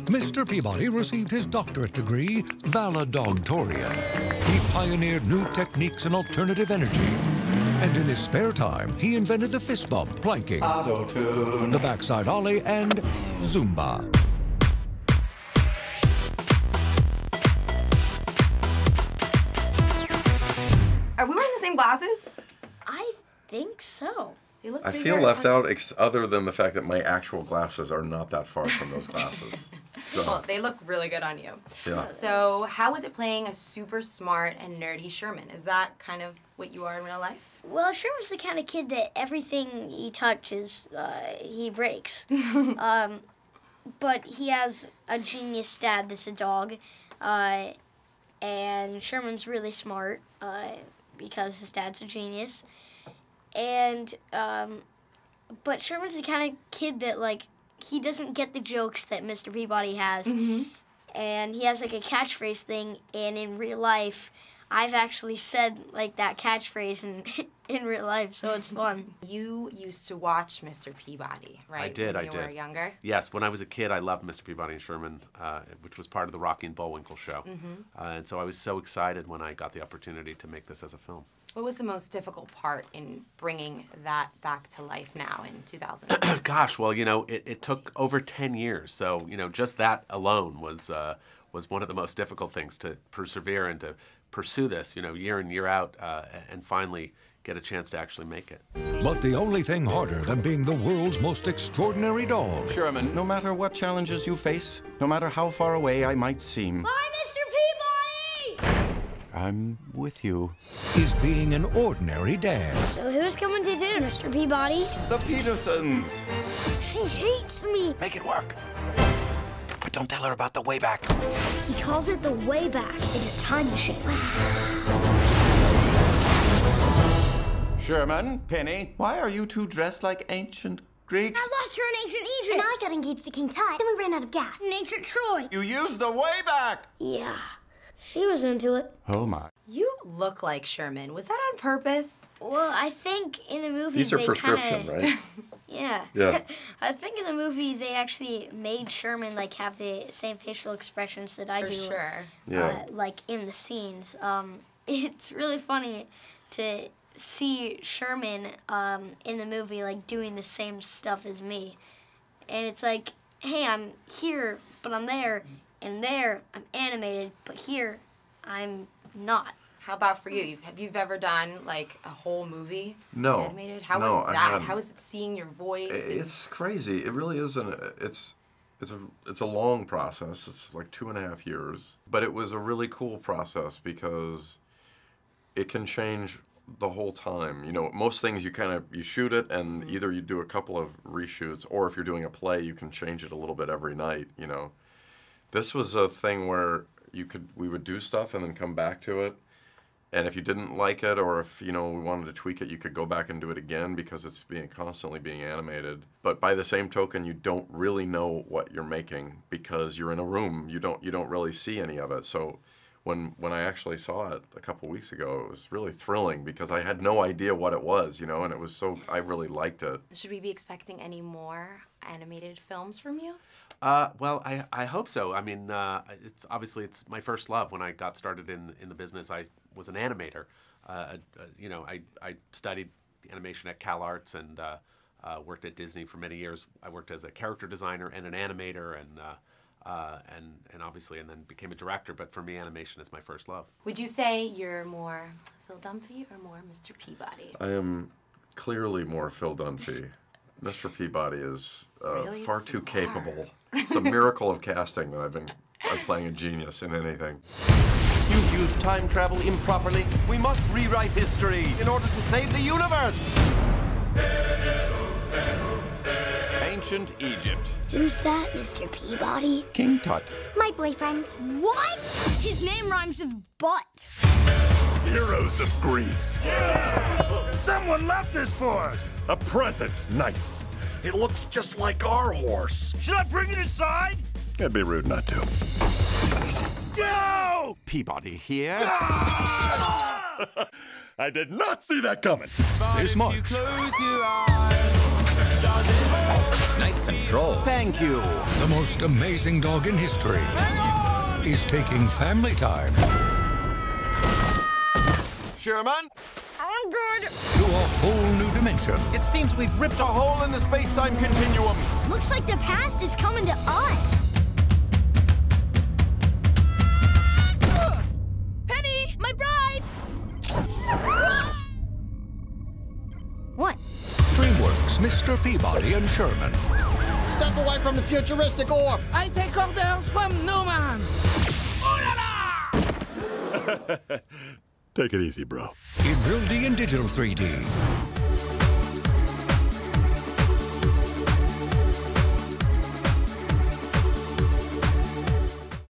Mr. Peabody received his doctorate degree, valedictorian. He pioneered new techniques in alternative energy. And in his spare time, he invented the fist bump, planking, auto-tune, the backside ollie, and Zumba. Are we wearing the same glasses? I think so. I feel left out, other than the fact that my actual glasses are not that far from those glasses. So. Well, they look really good on you. Yeah. So, how was it playing a super smart and nerdy Sherman? Is that kind of what you are in real life? Well, Sherman's the kind of kid that everything he touches, he breaks. But he has a genius dad that's a dog, and Sherman's really smart because his dad's a genius. And, but Sherman's the kind of kid that, like, he doesn't get the jokes that Mr. Peabody has. Mm-hmm. And he has, like, a catchphrase thing, and in real life, I've actually said, like, that catchphrase in real life, so it's fun. You used to watch Mr. Peabody, right? I did, when you were younger? Yes, when I was a kid, I loved Mr. Peabody and Sherman, which was part of the Rocky and Bullwinkle show. Mm-hmm. And so I was so excited when I got the opportunity to make this as a film. What was the most difficult part in bringing that back to life now in 2000? Gosh, well, you know, it took over 10 years. So, you know, just that alone was one of the most difficult things, to persevere and to pursue this, you know, year in, year out, and finally get a chance to actually make it. But the only thing harder than being the world's most extraordinary dog. Sherman, no matter what challenges you face, no matter how far away I might seem. Bye, Mr. Peabody! I'm with you. Is being an ordinary dad. So who's coming to dinner, Mr. Peabody? The Petersons. She hates me. Make it work. But don't tell her about the way back. He calls it the way back. It's a time machine. Sherman, Penny, why are you two dressed like ancient Greeks? I lost her in ancient Egypt. And I got engaged to King Ty. Then we ran out of gas. In ancient Troy. You used the way back. Yeah, she was into it. Oh my. You look like Sherman. Was that on purpose? Well, I think in the movie These are they prescription, right? Yeah. Yeah. I think in the movie they actually made Sherman like have the same facial expressions that I For do. sure. Yeah. Like in the scenes. It's really funny to see Sherman in the movie like doing the same stuff as me, and it's like, hey, I'm here, but I'm there, and there I'm animated, but here I'm not. How about for you? Have you ever done like a whole movie animated? How No, was that? How was it seeing your voice? It's crazy. It really isn't. It's a long process. It's like 2.5 years. But it was a really cool process because it can change the whole time. You know, most things you shoot it and either you do a couple of reshoots, or if you're doing a play, you can change it a little bit every night, you know. This was a thing where we would do stuff and then come back to it. And if you didn't like it, or if, you know, we wanted to tweak it, you could go back and do it again because it's constantly being animated. But by the same token, you don't really know what you're making because you're in a room. You don't really see any of it. So when I actually saw it a couple weeks ago, it was really thrilling because I had no idea what it was, you know, and I really liked it. Should we be expecting any more animated films from you? Well, I hope so. I mean, it's my first love. When I got started in the business, I was an animator. You know, I studied animation at CalArts and worked at Disney for many years. I worked as a character designer and an animator, and obviously, and then became a director. But for me, animation is my first love. Would you say you're more Phil Dunphy or more Mr. Peabody? I am clearly more Phil Dunphy. Mr. Peabody is really far too smart. capable. It's a miracle of casting that I'm playing a genius in anything. You've used time travel improperly. We must rewrite history in order to save the universe. Ancient Egypt. Who's that, Mr. Peabody? King Tut. My boyfriend. What? His name rhymes with butt. Heroes of Greece. Someone left this for us. A present. Nice. It looks just like our horse. Should I bring it inside? It'd be rude not to. Go! Peabody here. I did not see that coming. This March. Nice control. Thank you. The most amazing dog in history is taking family time Sherman? I'm good. to a whole new dimension. It seems we've ripped a hole in the space-time continuum. Looks like the past is coming to us. Penny, my bride! What? DreamWorks, Mr. Peabody and Sherman. Step away from the futuristic orb. I take orders from no man. Take it easy, bro. In real D and digital 3D.